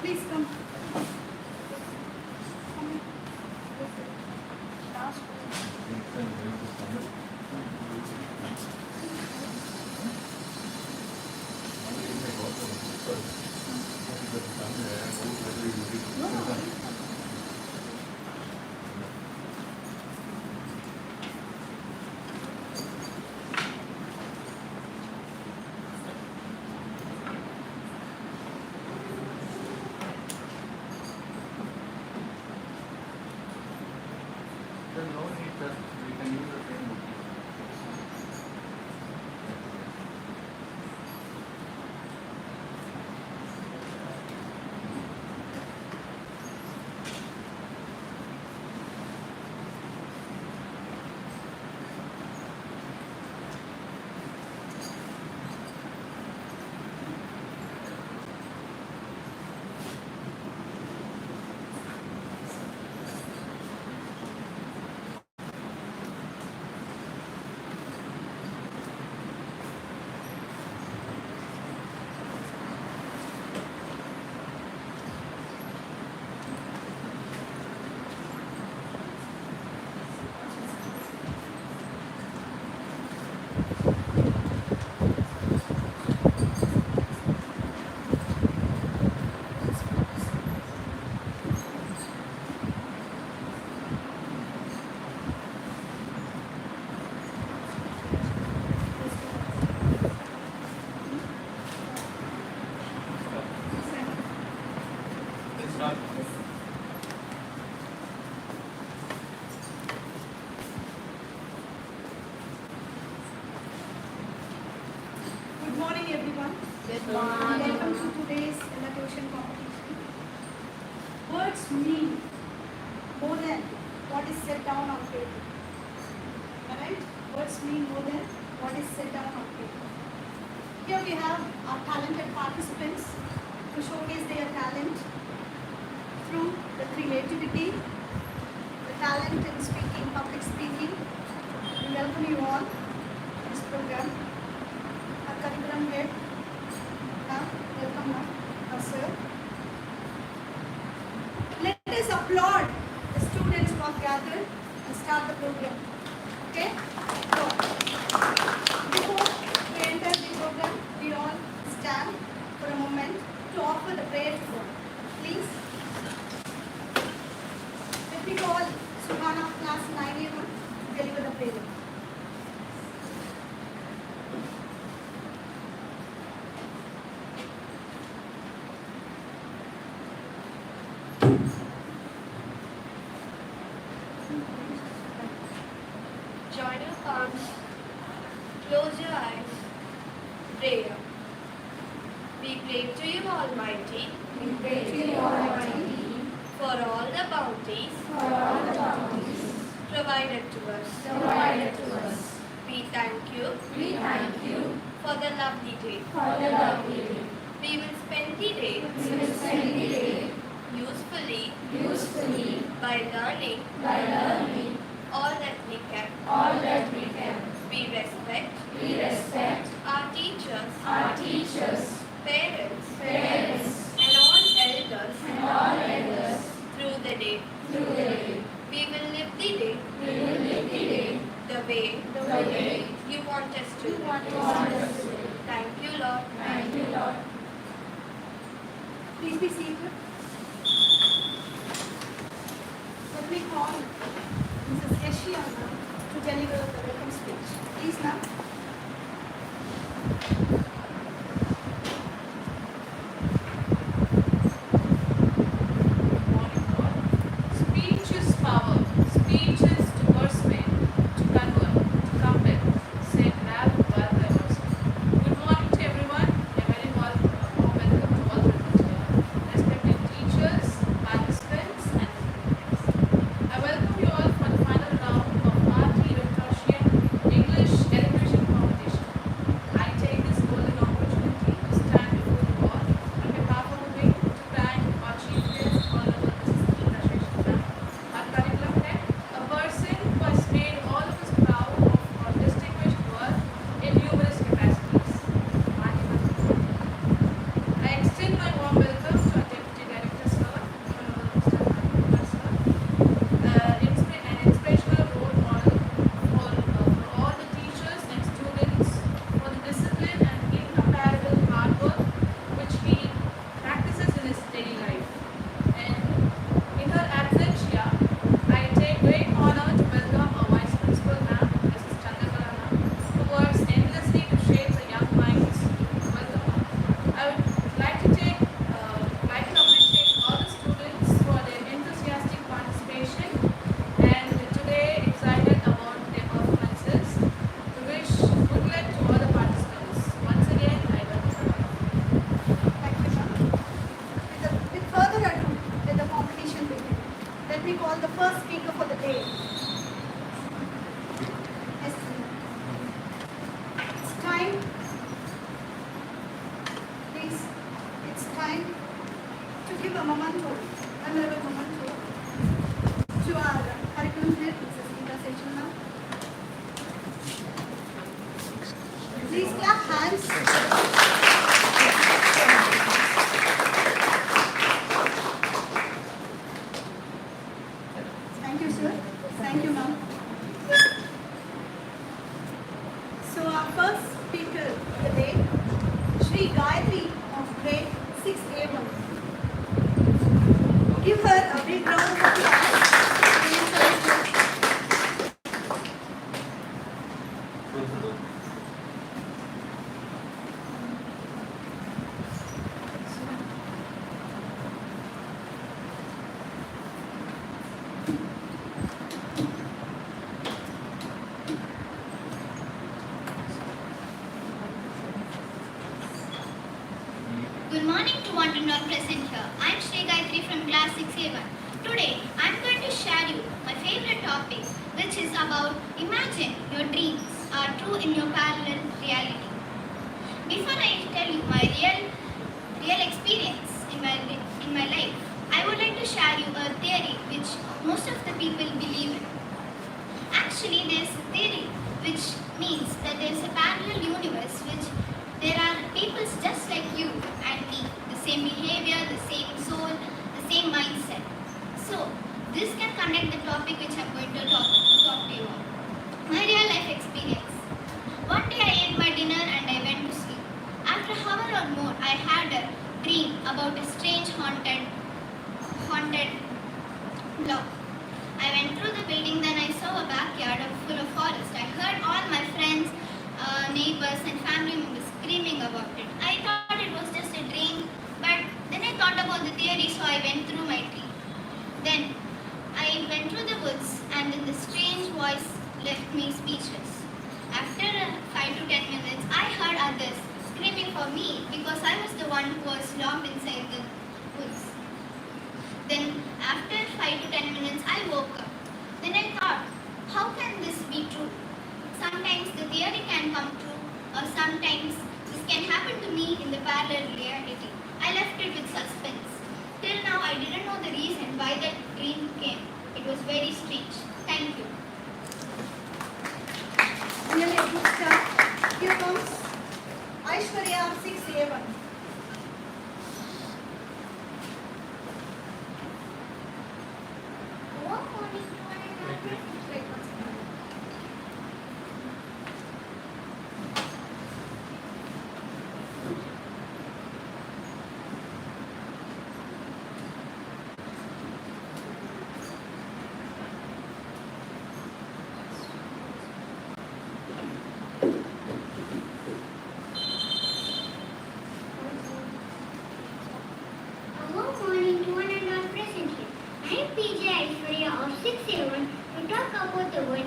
Please come. No need that we can use the same book. It's not. Good morning, everyone. Good morning. Welcome to today's inauguration competition. Words mean more than what is set down on paper. Alright? Words mean more than what is set down on paper. Here we have our talented participants to showcase their talent through the creativity, the talent in speaking, public speaking. We welcome you all to this program. Our curriculum head, welcome now, sir. Let us applaud the students who are gathered and start the program. Okay? So, before we enter the program, we all stand for a moment to offer the prayer to God. Please. Let me call Suhana of class 9A1 to deliver the prayer. Join your palms, close your eyes, prayer. We pray to you, Almighty, We pray to you, Almighty, for all the bounties for all the bounties provided to us. provided to us. We thank you We thank you for the lovely day. for the lovely day. We will spend the day We will spend the day usefully by learning all that we can. all that we can. We respect We respect our teachers, our teachers, parents, parents, and all elders and all elders through the day. through the day. We will live the day We will live the day the way the way you want us to. you want us to live. Thank you, Lord. Thank you, Lord. Please be seated. Let me call Mrs. Eshiana to deliver the welcome speech. Please, ma'am. Speech is power. Speech is to persuade, to convert, to compel. Said Ralph Waldo Emerson. Good morning to everyone. A very warm welcome to all the respected call the first speaker for the day. Yes, it's time. Please, it's time to give a memento, memorable memento to our curriculum head, Mrs. Nita Sechana. Please clap hands. Thank you, sir. Thank you, ma'am. So our first speaker of the day, Shri Gayatri of grade 6A1. Give her a big round of applause. Good morning to one and all present here. I am Shri Gayatri from class 6A1. Today I am going to share you my favorite topic, which is about imagine your dreams are true in your parallel reality. Before I tell you my real experience in my life, I would like to share you a theory which most of the people believe in. Actually, there is a theory which means that there is a parallel universe which there are people just like you and me, the same behavior, the same soul, the same mindset. So, this can connect the topic which I am going to talk to you on. My real life experience. One day I ate my dinner and I went to sleep. After an hour or more, I had a dream about a strange haunted block. I went through the building, then I saw a backyard full of forest. I heard all my friends, neighbors and family members screaming about it. I thought it was just a dream, but then I thought about the theory, so I went through my dream. Then I went through the woods and then the strange voice left me speechless. After 5 to 10 minutes, I heard others screaming for me because I was the one who was locked inside the woods. Then after 5 to 10 minutes, I woke up. Then I thought, how can this be true? Sometimes the theory can come true, or sometimes this can happen to me in the parallel reality. I left it with suspense. Till now, I didn't know the reason why that dream came. It was very strange. Thank you. Really a good start. Here comes Aishwarya of 6A1.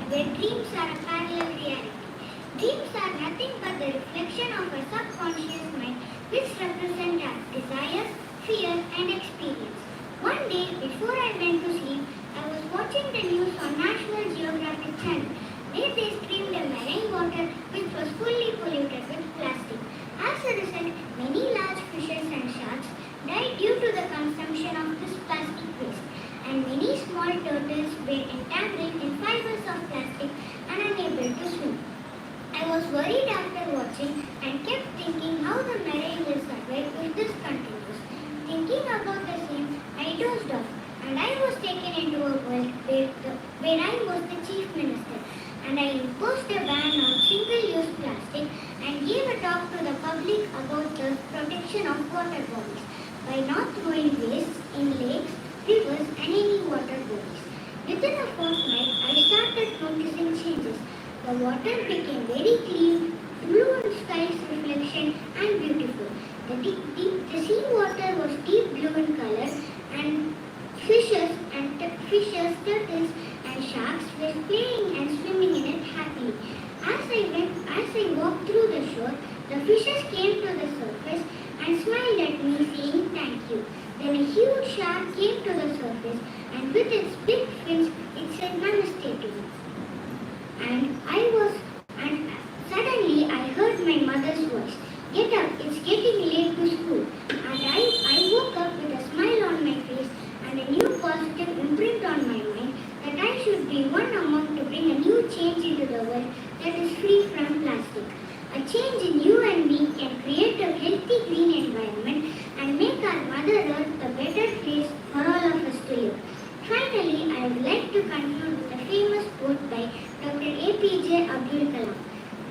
Where dreams are a parallel reality. Dreams are nothing but the reflection of a subconscious mind which represent our desires, fears and experience. One day before I went to sleep, I was watching the news on National Geographic Channel. There they streamed a marine water which was fully polluted with plastic. As a result, many large fishes and sharks died due to the consumption of this plastic waste, and many small turtles were entangled in fibers of plastic and unable to swim. I was worried after watching and kept thinking how the marine will survive if this continues. Thinking about the same, I dozed off and I was taken into a world where I was the chief minister, and I imposed a ban on single-use plastic and gave a talk to the public about the protection of water bodies by not throwing waste in lakes, rivers and any water bodies. Within a fortnight, I started noticing changes. The water became very clean, blue and sky's reflection and beautiful. The sea water was deep blue in color, and fishes, turtles and sharks were playing and swimming in it happily. As I walked through the shore, the fishes came to the surface and smiled at me saying thank you. Then a huge shark came to the surface and with its big fins, it said namaste to me. And suddenly I heard my mother's voice. Get up, it's getting late to school. And I woke up with a smile on my face and a new positive imprint on my mind that I should be one among to bring a new change into the world that is free from plastic. A change in you and me can create a healthy green environment and make our Mother Earth a better place for all of us to live. Finally, I would like to conclude with a famous quote by Dr. APJ Abdul Kalam.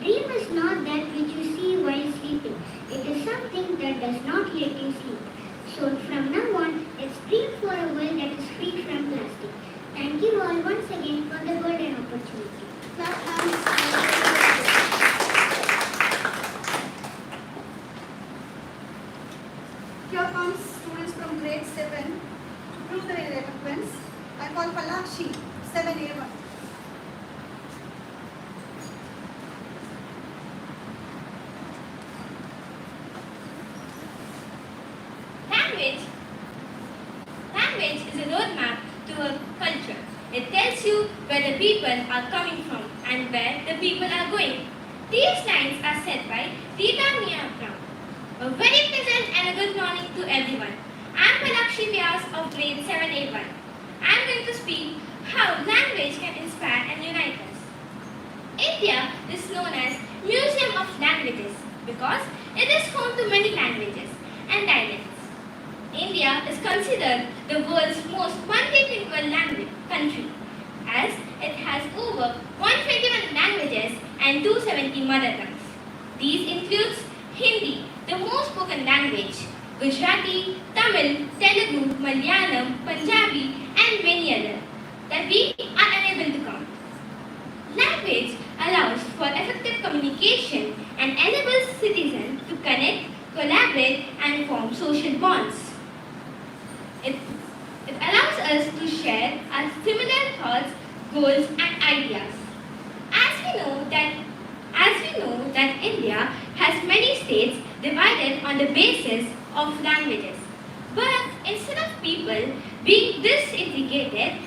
Dream is not that which you see while sleeping. It is something that does not let you sleep. So from now on, let's dream for a world that is free from plastic. Thank you all once again for the golden opportunity. Clap hands. Here comes students from grade 7 to prove their eloquence. I call Palakshi, 7A1. Language is a roadmap to a culture. It tells you where the people are coming from and where the people are going. These lines are said by Rita Mia Brown. A very pleasant and a good morning to everyone. I am Palakshi Vyas of grade 7A1. I am going to speak how language can inspire and unite us. India is known as Museum of Languages because it is home to many languages and dialects. India is considered the world's most multilingual language country as it has over 121 languages and 270 mother tongues. These includes Hindi, the most spoken language, Gujarati, Tamil, Telugu, Malayalam, Punjabi and many others that we are unable to count. Language allows for effective communication and enables citizens to connect, collaborate and form social bonds. It allows us to share our similar thoughts, goals and ideas. As we know that India has many states divided on the basis of languages. But instead of people being disintegrated,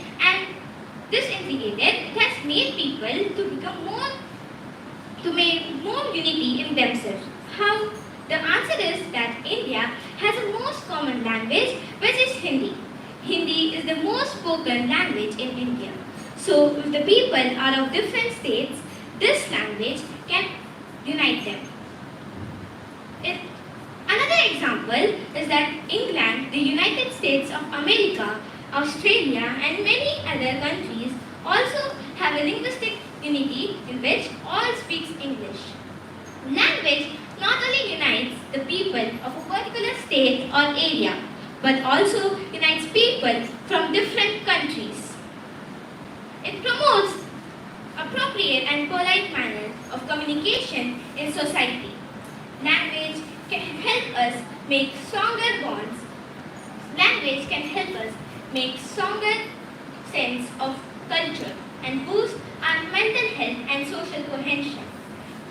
it has made people to make more unity in themselves. How? The answer is that India has a most common language, which is Hindi. Hindi is the most spoken language in India. So if the people are of different states, this language can unite them. Another example is that England, the United States of America, Australia and many other countries also have a linguistic unity in which all speaks English. Language not only unites the people of a particular state or area, but also unites people from different countries. It promotes appropriate and polite manner of communication in society. Language can help us make stronger bonds. Language can help us make stronger sense of culture and boost our mental health and social cohesion.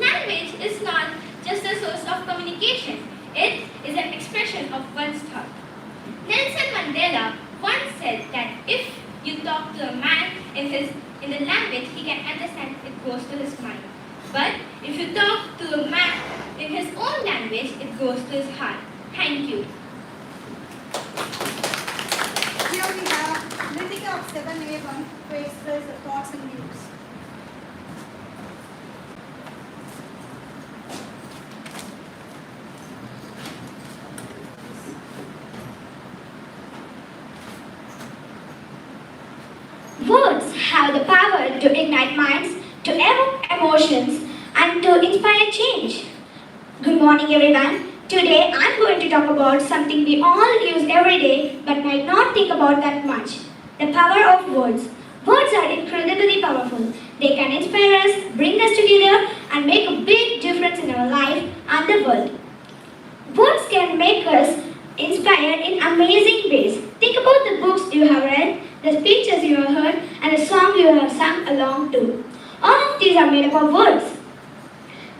Language is not just a source of communication. It is an expression of one's thought. Nelson Mandela once said that if you talk to a man in the language he can understand, it goes to his mind. But if you talk to a man in his own language, it goes to his heart. Thank you. Here we have Ritika of 7A1 to express the thoughts and views. Words have the power to ignite minds, to evoke emotions, and to inspire change. Good morning, everyone. Today, I'm going to talk about something we all use every day but might not think about that much. The power of words. Words are incredibly powerful. They can inspire us, bring us together, and make a big difference in our life and the world. Words can make us inspired in amazing ways. Think about the books you have read, the speeches you have heard, and the song you have sung along to. All of these are made up of words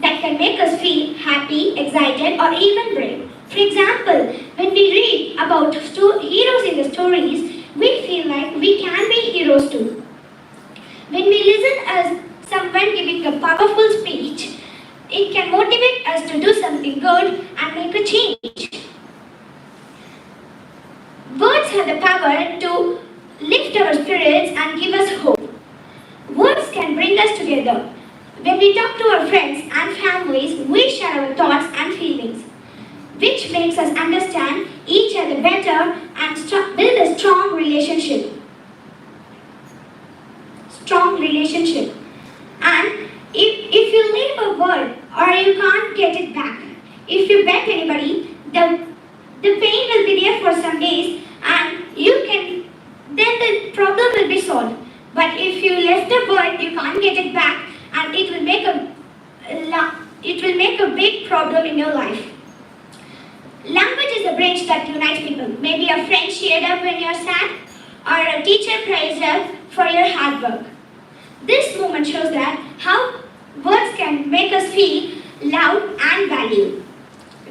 that can make us feel happy, excited, or even brave. For example, when we read about heroes in the stories, we feel like we can close to. When we listen as someone giving a powerful speech, it can motivate us to do something good and make a change. Words have the power to lift our spirits and give us hope. Words can bring us together. When we talk to our friends and families, we share our thoughts and feelings, which makes us understand each other better and build a strong relationship. And if you leave a word or you can't get it back, if you bet anybody, the pain will be there for some days and then the problem will be solved. But if you left a word, you can't get it back and it will make a big problem in your life. Language is a bridge that unites people. Maybe a friend cheered up when you're sad or a teacher praised you for your hard work. This moment shows that how words can make us feel loved and valued.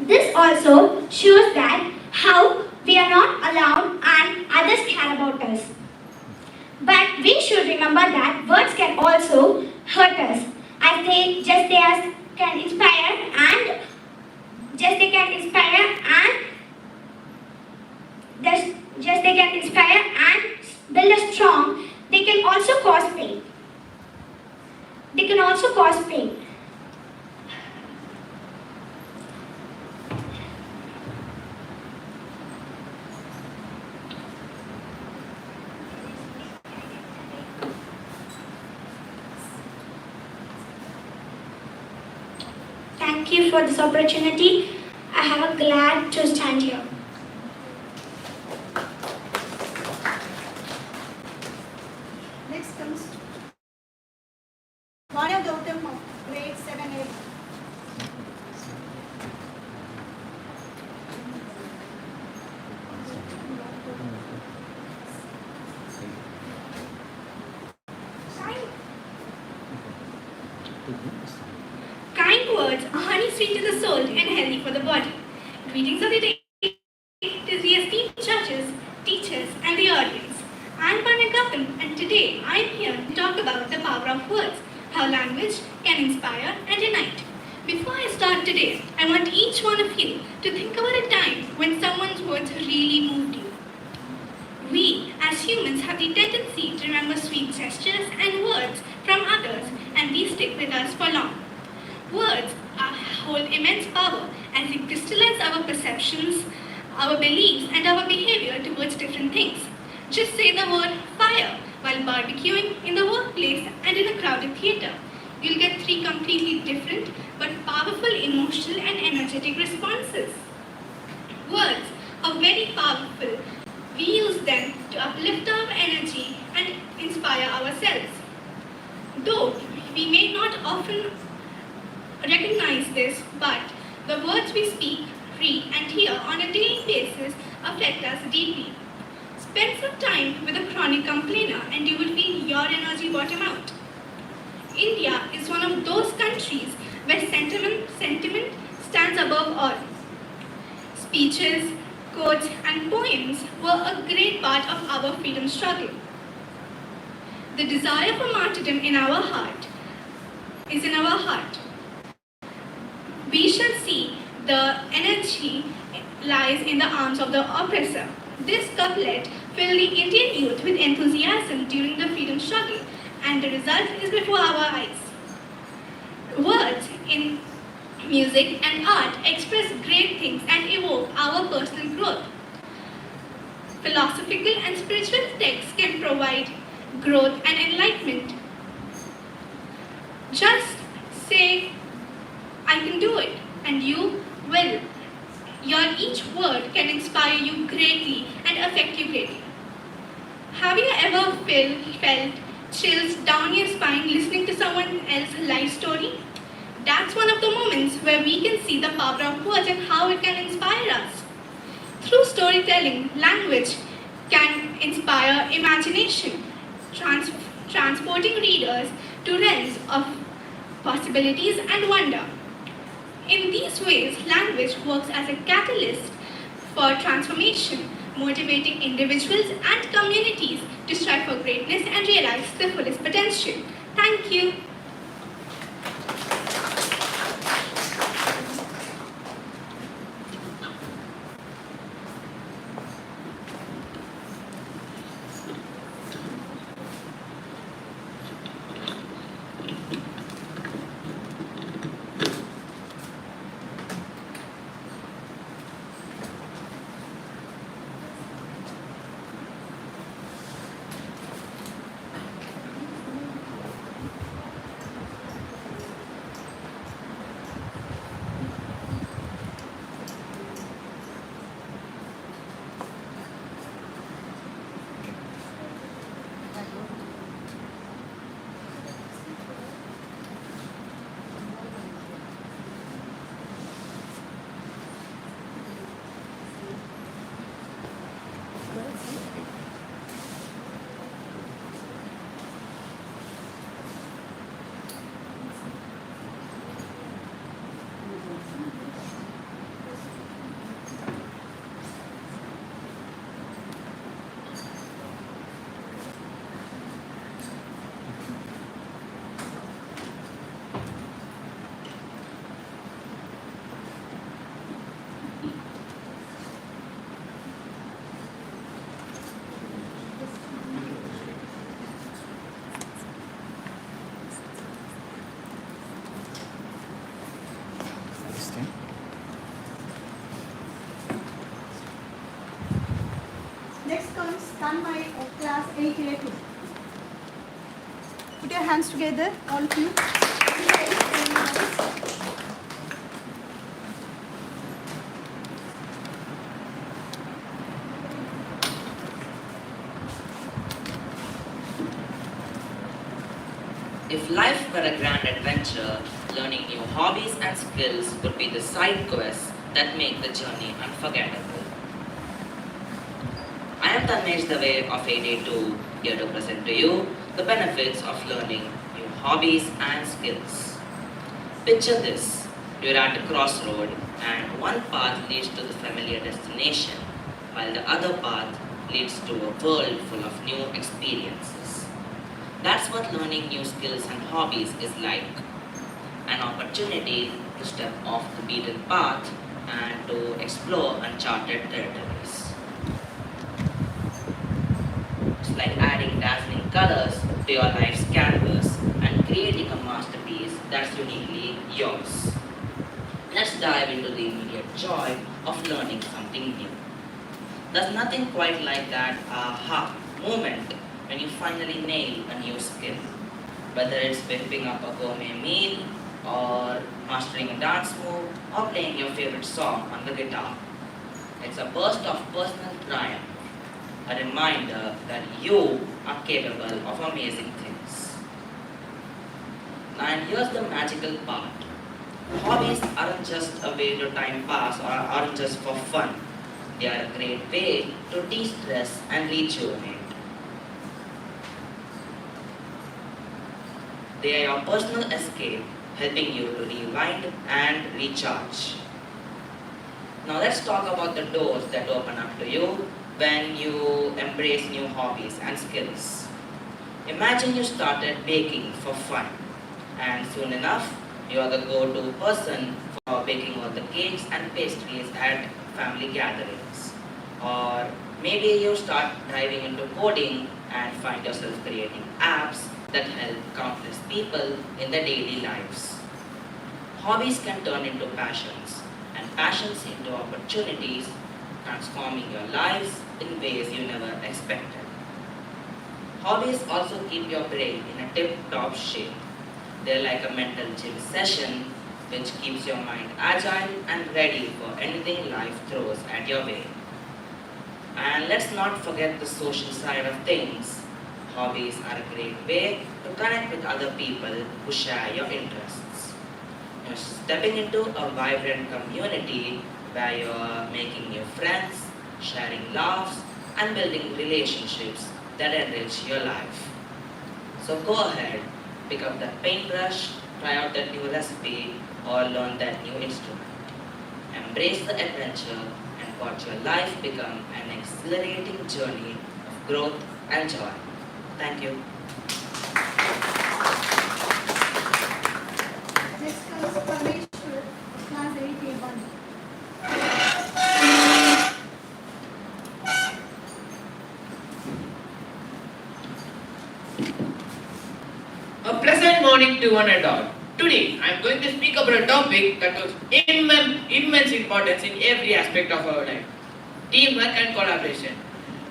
This also shows that how we are not alone and others care about us. But we should remember that words can also hurt us, as they can inspire and build us strong. They can also cause pain. Thank you for this opportunity. I am glad to stand here. Next comes Vanya Gautam of grade 7A. Kind words are honey sweet to the soul and healthy for the body. Greetings of the day to the esteemed judges, teachers, and the audience. I'm Vanya Gautam, and today I'm here to talk about the power of words, how language can inspire and unite. Before I start today, I want each one of you to think about a time when someone's words really moved you. We, as humans, have the tendency to remember sweet gestures and words from others, and these stick with us for long. Words hold immense power as they crystallize our perceptions, our beliefs, and our behavior towards different things. Just say the word fire while barbecuing, in the workplace, and in a crowded theater. You'll get 3 completely different but powerful emotional and energetic responses. Words are very powerful. We use them to uplift our energy and inspire ourselves. Though we may not often recognize this, but the words we speak, read, and hear on a daily basis affect us deeply. Spend some time with a chronic complainer and you will feel your energy bottom out. India is one of those countries where sentiment stands above all. Speeches, quotes, and poems were a great part of our freedom struggle. The desire for martyrdom is in our heart. We shall see the energy lies in the arms of the oppressor. This couplet filled the Indian youth with enthusiasm during the freedom struggle, and the result is before our eyes. Words in music and art express great things and evoke our personal growth. Philosophical and spiritual texts can provide growth and enlightenment. Just say, I can do it, and you will. Each word can inspire you greatly and affect you greatly. Have you ever felt chills down your spine listening to someone else's life story? That's one of the moments where we can see the power of words and how it can inspire us. Through storytelling, language can inspire imagination, transporting readers to realms of possibilities and wonder. In these ways, language works as a catalyst for transformation, motivating individuals and communities to strive for greatness and realize their fullest potential. Thank you. Next comes Tanmay of class 8A2. Put your hands together, all of you. If life were a grand adventure, learning new hobbies and skills would be the side quests that make the journey unforgettable. I am Tanmesh Dave of 8A2, here to present to you the benefits of learning new hobbies and skills. Picture this, you're at a crossroad and one path leads to the familiar destination, while the other path leads to a world full of new experiences. That's what learning new skills and hobbies is like. An opportunity to step off the beaten path and to explore uncharted territories. It's like adding dazzling colors to your life's canvas and creating a masterpiece that's uniquely yours. Let's dive into the immediate joy of learning something new. There's nothing quite like that aha moment when you finally nail a new skill. Whether it's whipping up a gourmet meal, or mastering a dance move, or playing your favorite song on the guitar. It's a burst of personal triumph, a reminder that you are capable of amazing things. Now, and here's the magical part. Hobbies aren't just a way to time pass or aren't just for fun. They are a great way to de-stress and rejuvenate. They are your personal escape, helping you to rewind and recharge. Now let's talk about the doors that open up to you when you embrace new hobbies and skills. Imagine you started baking for fun, and soon enough, you are the go-to person for baking all the cakes and pastries at family gatherings. Or maybe you start diving into coding and find yourself creating apps that help countless people in their daily lives. Hobbies can turn into passions, and passions into opportunities, transforming your lives in ways you never expected. Hobbies also keep your brain in a tip-top shape. They're like a mental gym session which keeps your mind agile and ready for anything life throws at your way. And let's not forget the social side of things. Hobbies are a great way to connect with other people who share your interests. You're stepping into a vibrant community where you're making new friends, sharing laughs, and building relationships that enrich your life. So go ahead, pick up that paintbrush, try out that new recipe, or learn that new instrument. Embrace the adventure and watch your life become an exhilarating journey of growth and joy. Thank you. Next comes Parmeshwar, class 8A1. A pleasant morning to one and all. Today, I am going to speak about a topic that has immense importance in every aspect of our life. Teamwork and collaboration.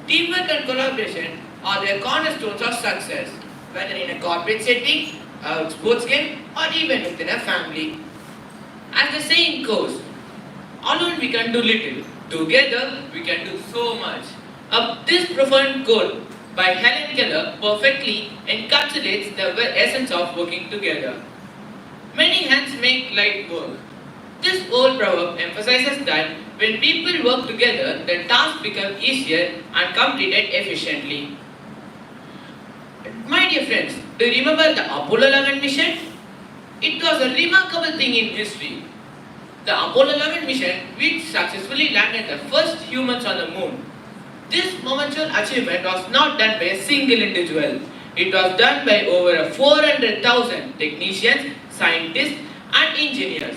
Teamwork and collaboration are the cornerstones of success, whether in a corporate setting, a sports game, or even within a family. As the saying goes, alone we can do little, together we can do so much. This profound quote by Helen Keller perfectly encapsulates the essence of working together. Many hands make light work. This old proverb emphasizes that when people work together, the tasks become easier and completed efficiently. My dear friends, do you remember the Apollo 11 mission? It was a remarkable thing in history. The Apollo 11 mission, which successfully landed the first humans on the moon. This monumental achievement was not done by a single individual. It was done by over 400,000 technicians, scientists, and engineers.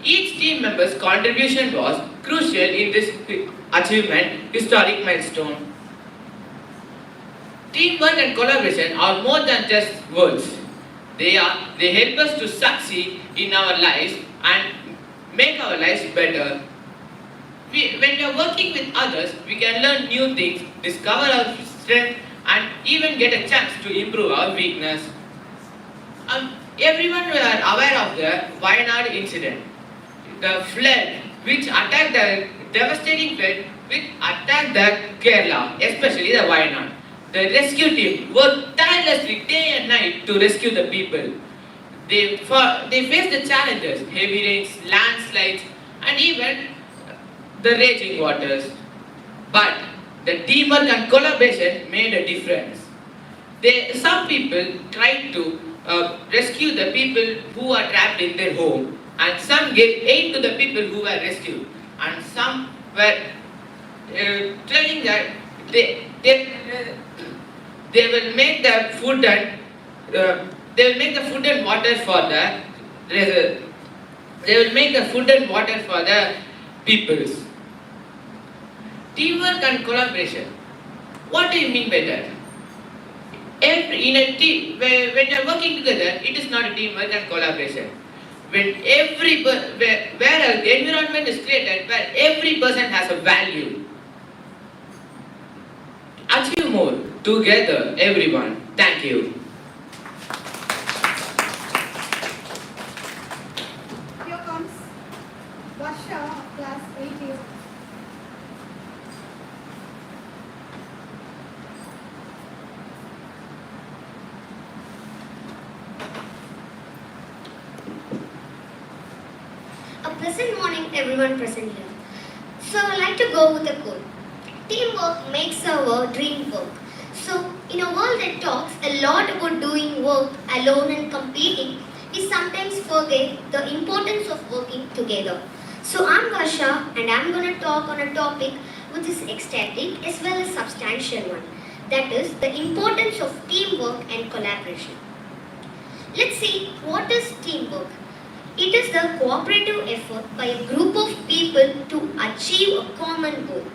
Each team member's contribution was crucial in this achievement, historic milestone. Teamwork and collaboration are more than just words. They help us to succeed in our lives and make our lives better. When we are working with others, we can learn new things, discover our strength, and even get a chance to improve our weakness. Everyone were aware of the Wayanad incident. The flood which attacked the devastating flood which attacked the Kerala, especially the Wayanad. The rescue team worked tirelessly day and night to rescue the people. They faced the challenges, heavy rains, landslides, and even the raging waters. But the teamwork and collaboration made a difference. Some people tried to rescue the people who are trapped in their home, and some gave aid to the people who were rescued, and some were telling that they will make the food and water for the peoples. Teamwork and collaboration. What do you mean by that? In a team, when you are working together, it is not a teamwork and collaboration. Where an environment is created where every person has a value. Achieve more together, everyone. Thank you. Here comes Varsha of class 8A. A pleasant morning, everyone present here. So I like to go with a quote. Teamwork makes our dream work. So in a world that talks a lot about doing work alone and competing, we sometimes forget the importance of working together. So I'm Varsha and I'm going to talk on a topic which is ecstatic as well as substantial one. That is the importance of teamwork and collaboration. Let's see, what is teamwork? It is the cooperative effort by a group of people to achieve a common goal.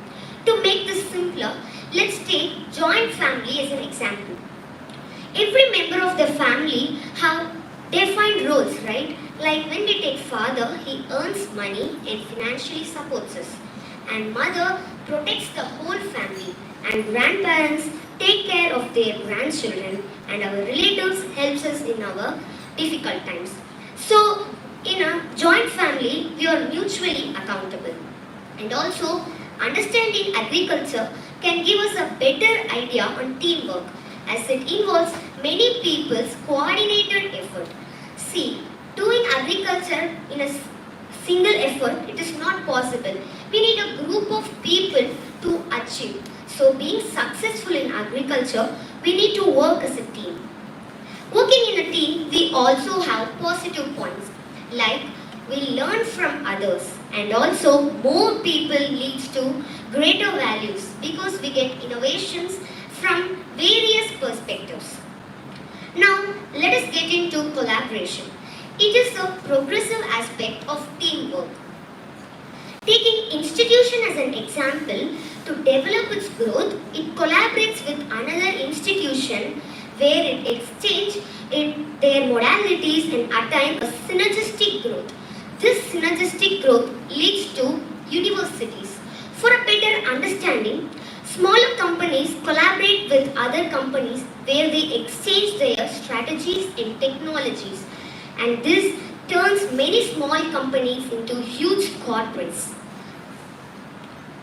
To make this simpler, let's take joint family as an example. Every member of the family have defined roles, right? Like when we take father, he earns money and financially supports us. And mother protects the whole family. And grandparents take care of their grandchildren. And our relatives helps us in our difficult times. So, in a joint family, we are mutually accountable. And also, understanding agriculture can give us a better idea on teamwork as it involves many people's coordinated effort. See, doing agriculture in a single effort, it is not possible. We need a group of people to achieve. So being successful in agriculture, we need to work as a team. Working in a team, we also have positive points. Like we learn from others and also more people leads to greater values because we get innovations from various perspectives. years. Now, let us get into collaboration. It is a progressive aspect of teamwork. Taking institution as an example, to develop its growth, it collaborates with another institution where it exchanges their modalities and attain a synergistic growth. This synergistic growth leads to universities. For a better understanding, smaller companies collaborate with other companies where they exchange their strategies and technologies, and this turns many small companies into huge corporates.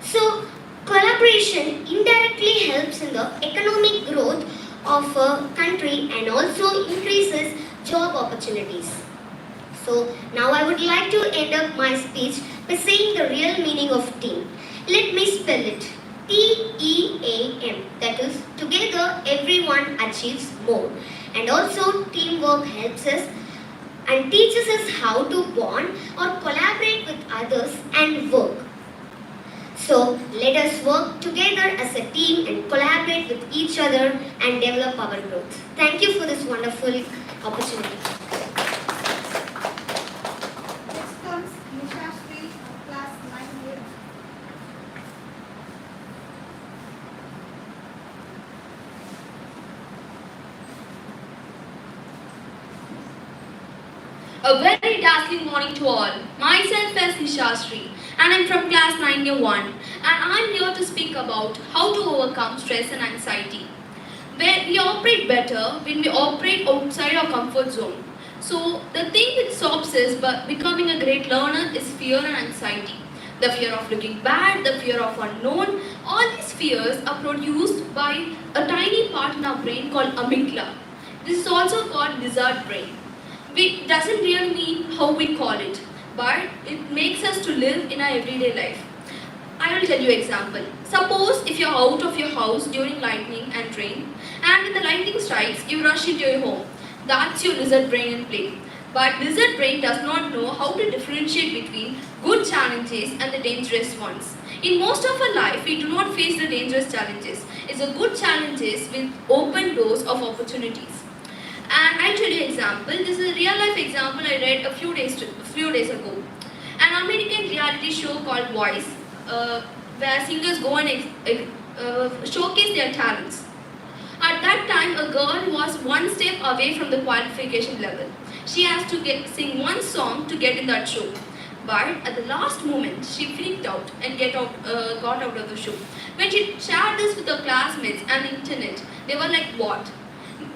So, collaboration indirectly helps in the economic growth of a country and also increases job opportunities. So, now I would like to end up my speech by saying the real meaning of team. Let me spell it. TEAM, that is, together everyone achieves more. And also, teamwork helps us and teaches us how to bond or collaborate with others and work. So, let us work together as a team and collaborate with each other and develop our growth. Thank you for this wonderful opportunity. Next comes Nisha Sri of class 9A. A very dazzling morning to all. Myself is Nishastri and I'm from class 9A1 and I'm here to speak about how to overcome stress and anxiety. Where we operate better when we operate outside our comfort zone. So the thing that stops us but becoming a great learner is fear and anxiety. The fear of looking bad, the fear of unknown, all these fears are produced by a tiny part in our brain called amygdala. This is also called lizard brain. It doesn't really mean how we call it, but it makes us to live in our everyday life. I will tell you example. Suppose if you're out of your house during lightning and rain, and when the lightning strikes, you rush into your home. That's your lizard brain in play. But lizard brain does not know how to differentiate between good challenges and the dangerous ones. In most of our life, we do not face the dangerous challenges. It's the good challenges with open doors of opportunities. And I'll tell you an example. This is a real life example I read a few days ago. An American reality show called Voice, where singers go and showcase their talents. At that time, a girl was one step away from the qualification level. She has to sing one song to get in that show. But at the last moment, she freaked out and got out of the show. When she shared this with her classmates and the internet, they were like, what?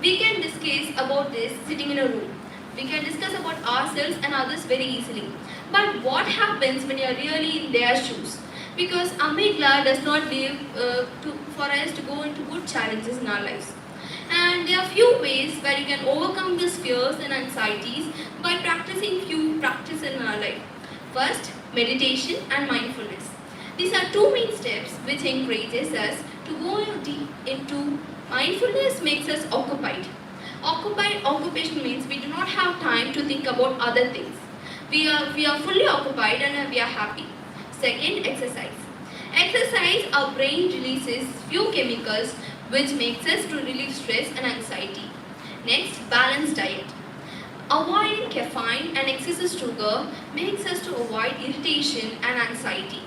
We can discuss about this sitting in a room. We can discuss about ourselves and others very easily. But what happens when you are really in their shoes? Because amygdala does not live for us to go into good challenges in our lives. And there are few ways where you can overcome these fears and anxieties by practicing few practices in our life. First, meditation and mindfulness. These are two main steps which encourages us to go deep into mindfulness. Makes us occupied. Occupation means we do not have time to think about other things. We are fully occupied and we are happy. Second, exercise. Exercise, our brain releases few chemicals which makes us to relieve stress and anxiety. Next, balanced diet. Avoiding caffeine and excessive sugar makes us to avoid irritation and anxiety.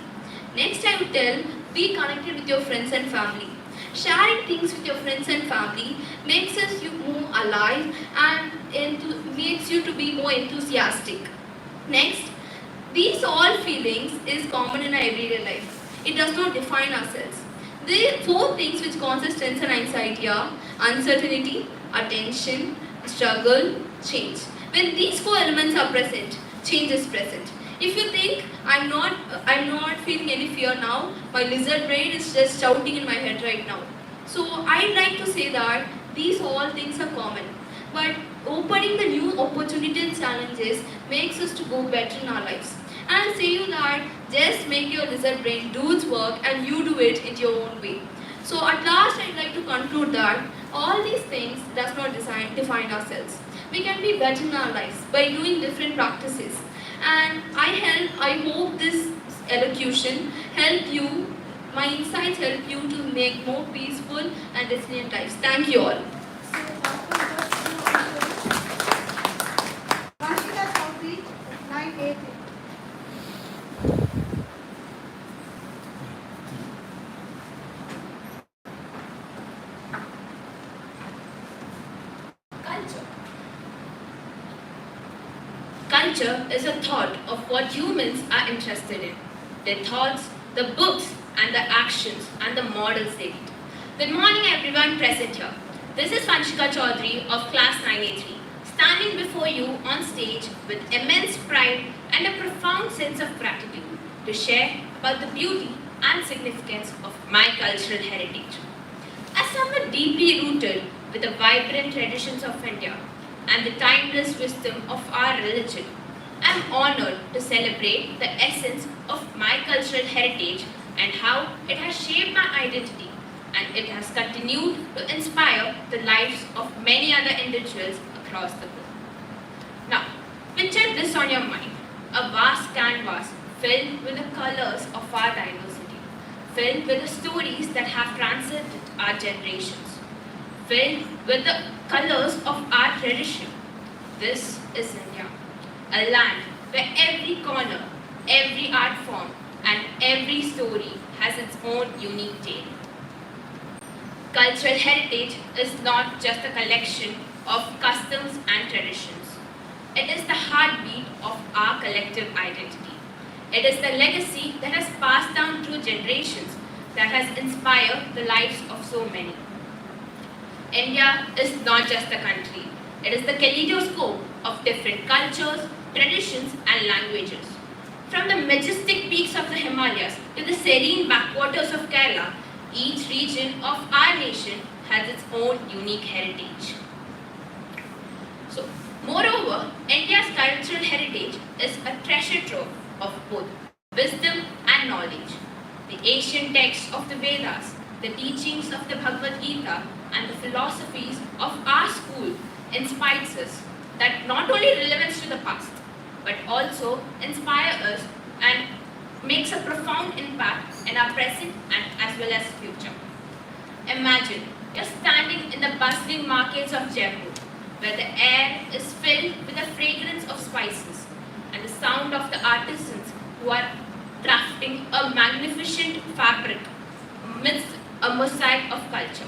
Next, I would tell, be connected with your friends and family. Sharing things with your friends and family makes us you more alive and makes you to be more enthusiastic. Next, these all feelings is common in our everyday life. It does not define ourselves. The four things which causes stress and anxiety are uncertainty, attention, struggle, change. When these four elements are present, change is present. If you think I'm not feeling any fear now, my lizard brain is just shouting in my head right now. So I'd like to say that these all things are common. But opening the new opportunities and challenges makes us to go better in our lives. And I'll say you that just make your lizard brain do its work and you do it in your own way. So at last I'd like to conclude that all these things does not define ourselves. We can be better in our lives by doing different practices. And I hope this elocution help you, my insights help you to make more peaceful and resilient lives. Thank you all. So culture is a thought of what humans are interested in. Their thoughts, the books, and the actions, and the models they read. Good morning everyone present here. This is Vanshika Chaudhary of class 9A3, standing before you on stage with immense pride and a profound sense of gratitude to share about the beauty and significance of my cultural heritage. As someone deeply rooted with the vibrant traditions of India and the timeless wisdom of our religion, I am honored to celebrate the essence of my cultural heritage and how it has shaped my identity, and it has continued to inspire the lives of many other individuals across the globe. Now, picture this on your mind, a vast canvas filled with the colors of our diversity, filled with the stories that have transcended our generations, filled with the colors of our tradition. This is India, a land where every corner, every art form, and every story has its own unique tale. Cultural heritage is not just a collection of customs and traditions. It is the heartbeat of our collective identity. It is the legacy that has passed down through generations that has inspired the lives of so many. India is not just a country. It is the kaleidoscope of different cultures, traditions, and languages. From the majestic peaks of the Himalayas to the serene backwaters of Kerala, each region of our nation has its own unique heritage. So, moreover, India's cultural heritage is a treasure trove of both wisdom and knowledge. The ancient texts of the Vedas, the teachings of the Bhagavad Gita, and the philosophies of our school inspires us that not only relevance to the past, but also inspire us and makes a profound impact in our present and as well as future. Imagine you're standing in the bustling markets of Jaipur, where the air is filled with the fragrance of spices and the sound of the artisans who are crafting a magnificent fabric amidst a mosaic of culture.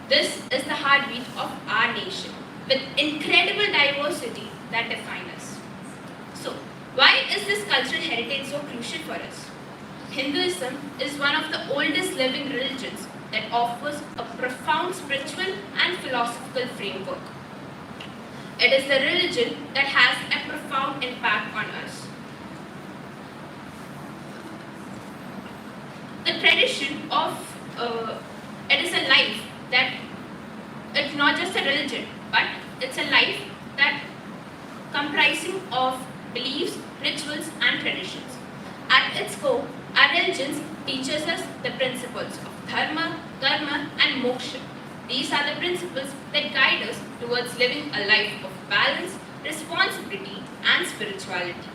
This is the heartbeat of our nation, with incredible diversity that defines us. So, why is this cultural heritage so crucial for us? Hinduism is one of the oldest living religions that offers a profound spiritual and philosophical framework. It is the religion that has a profound impact on us. The tradition of it is a life that it's not just a religion, but it's a life that comprising of beliefs, rituals, and traditions. At its core, our religions teaches us the principles of dharma, karma, and moksha. These are the principles that guide us towards living a life of balance, responsibility, and spirituality.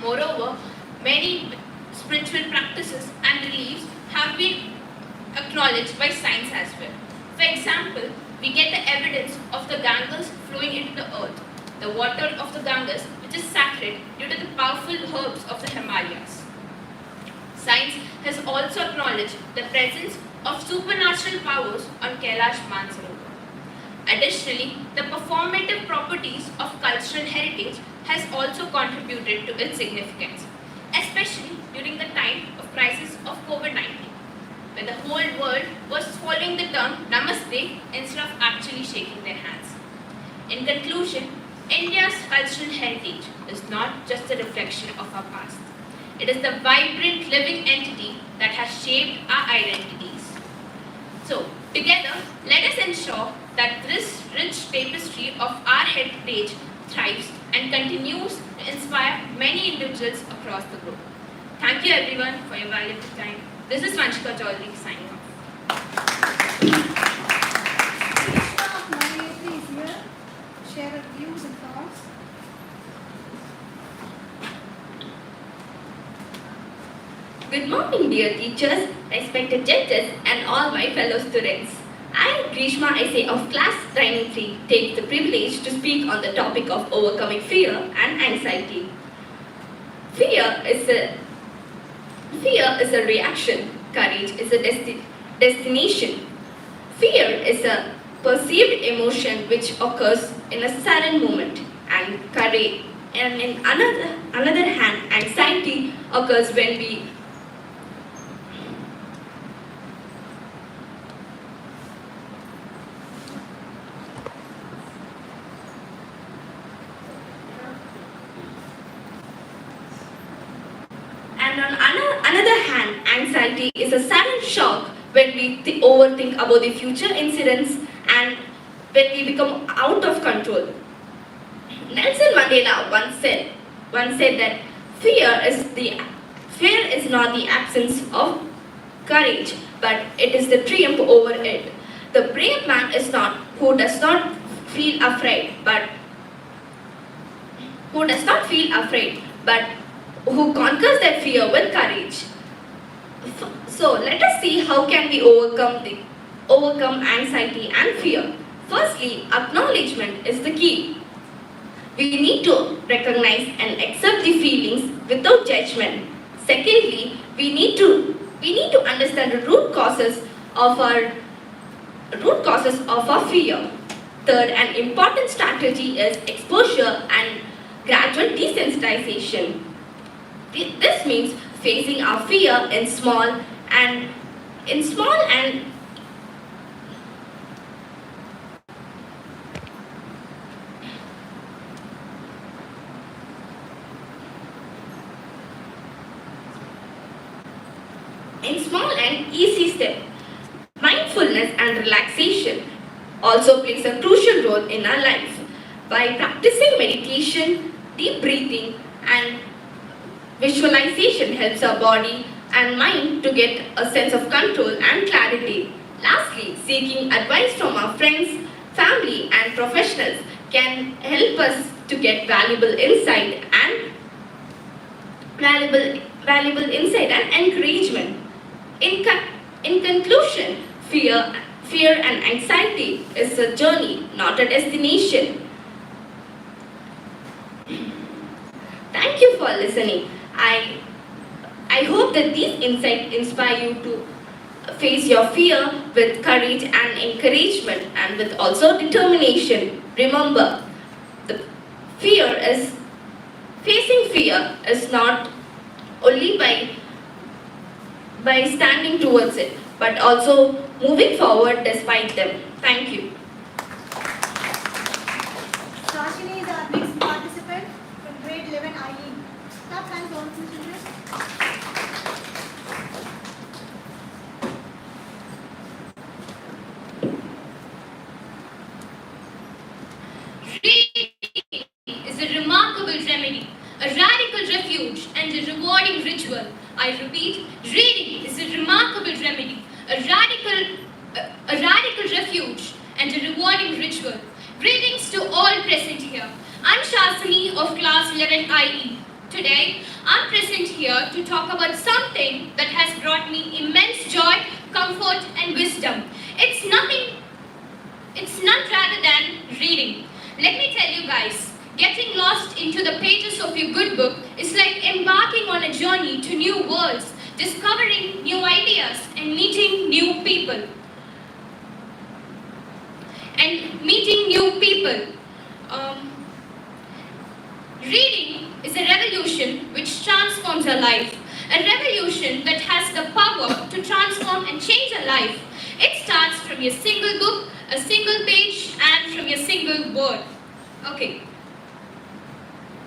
Moreover, many spiritual practices and beliefs have been acknowledged by science as well. For example, we get the evidence of the Ganges flowing into the earth, the water of the Ganges which is sacred due to the powerful herbs of the Himalayas. Science has also acknowledged the presence of supernatural powers on Kailash Mansarovar. Additionally, the performative properties of cultural heritage has also contributed to its significance, especially during the time of crisis of COVID-19, when the whole world was following the term Namaste instead of actually shaking their hands. In conclusion, India's cultural heritage is not just a reflection of our past. It is the vibrant living entity that has shaped our identities. So, together, let us ensure that this rich tapestry of our heritage thrives and continues to inspire many individuals across the globe. Thank you everyone for your valuable time. This is Vanshika Chaudhary signing off. Krishna of 983 is here to share her views and thoughts. Good morning, dear teachers, respected judges, and all my fellow students. I, Grishma Essay of class 93, take the privilege to speak on the topic of overcoming fear and anxiety. Fear is a reaction. Courage is a destination. Fear is a perceived emotion which occurs in a sudden moment. and courage. And in another hand, anxiety occurs when we And on another hand, anxiety is a sudden shock when we overthink about the future incidents and when we become out of control. Nelson Mandela once said that fear is not the absence of courage, but it is the triumph over it. The brave man is not who does not feel afraid, but who conquers that fear with courage. So let us see how can we overcome anxiety and fear. Firstly, acknowledgement is the key. We need to recognize and accept the feelings without judgment. Secondly, we need to understand the root causes of our fear. Third, an important strategy is exposure and gradual desensitization. This means facing our fear in small and easy steps. Mindfulness and relaxation also plays a crucial role in our life. By practicing meditation, deep breathing and visualization helps our body and mind to get a sense of control and clarity. Lastly, seeking advice from our friends, family and professionals can help us to get valuable insight and encouragement. In conclusion, fear and anxiety is a journey, not a destination. Thank you for listening. I hope that these insights inspire you to face your fear with courage and encouragement and with also determination. Remember, facing fear is not only by standing towards it, but also moving forward despite them. Thank you. Rashini is our next participant from grade 11 IE. Clap hands on, children. Reading is a remarkable remedy, a radical refuge, and a rewarding ritual. I repeat, reading is a remarkable remedy, a radical refuge, and a rewarding ritual. Greetings to all present here. I'm Shasini of class 11 IE. Today, I'm present here to talk about something that has brought me immense joy, comfort, and wisdom. It's none rather than reading. Let me tell you guys, getting lost into the pages of your good book is like embarking on a journey to new worlds, discovering new ideas, and meeting new people. Reading is a revolution which transforms our life, a revolution that has the power to transform and change our life. It starts from your single book, a single page, and from your single word. Okay.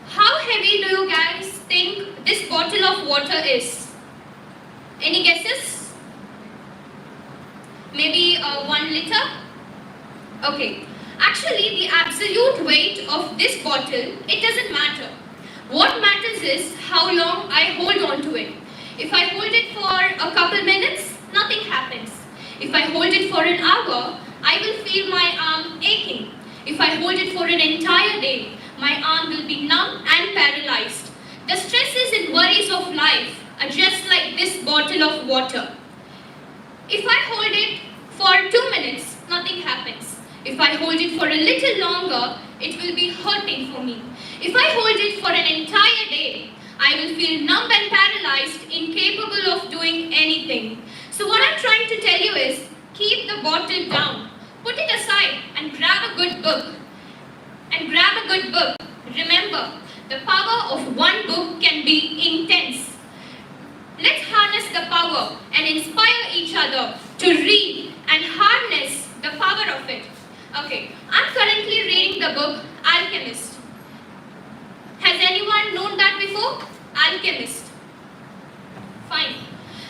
How heavy do you guys think this bottle of water is? Any guesses? Maybe 1 liter? Okay. Actually, the absolute weight of this bottle, it doesn't matter. What matters is how long I hold on to it. If I hold it for a couple minutes, nothing happens. If I hold it for an hour, I will feel my arm aching. If I hold it for an entire day, my arm will be numb and paralyzed. The stresses and worries of life are just like this bottle of water. If I hold it for 2 minutes, nothing happens. If I hold it for a little longer, it will be hurting for me. If I hold it for an entire day, I will feel numb and paralyzed, incapable of doing anything. So what I'm trying to tell you is, keep the bottle down. Put it aside and grab a good book. Remember, the power of one book can be intense. Let's harness the power and inspire each other to read and harness the power of it. Okay, I'm currently reading the book Alchemist. Has anyone known that before? Alchemist. Fine.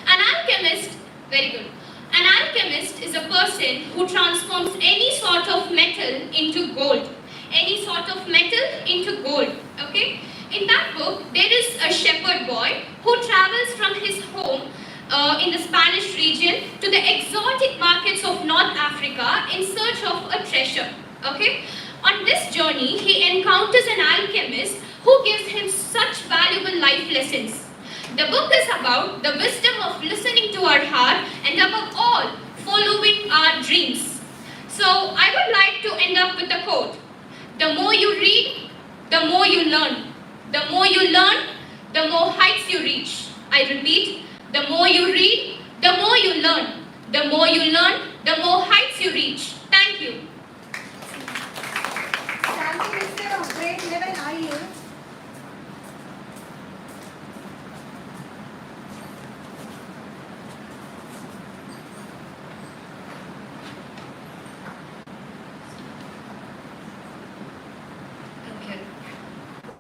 An alchemist, very good. An alchemist is a person who transforms any sort of metal into gold. Any sort of metal into gold. Okay? In that book, there is a shepherd boy who travels from his home in the Spanish region to the exotic markets of North Africa in search of a treasure. Okay? On this journey, he encounters an alchemist who gives him such valuable life lessons. The book is about the wisdom of listening to our heart and above all, following our dreams. So I would like to end up with a quote. The more you read, the more you learn. The more you learn, the more heights you reach. I repeat, the more you read, the more you learn. The more you learn, the more heights you reach. Thank you. Standing listener of grade 11 IU.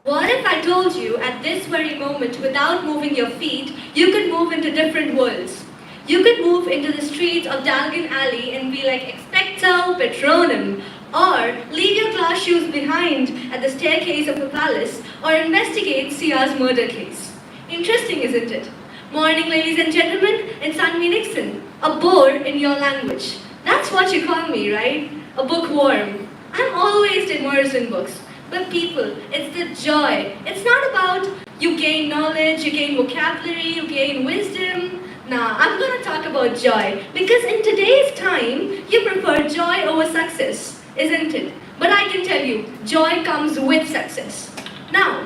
What if I told you at this very moment, without moving your feet, you could move into different worlds? You could move into the streets of Dalgan Alley and be like Expecto Patronum, or leave your glass shoes behind at the staircase of a palace, or investigate Sia's murder case. Interesting, isn't it? Morning, ladies and gentlemen, it's Anmi Nixon, a bore in your language. That's what you call me, right? A bookworm. I'm always immersed in books. But people, it's the joy. It's not about you gain knowledge, you gain vocabulary, you gain wisdom. Nah, I'm gonna talk about joy. Because in today's time, you prefer joy over success, isn't it? But I can tell you, joy comes with success. Now,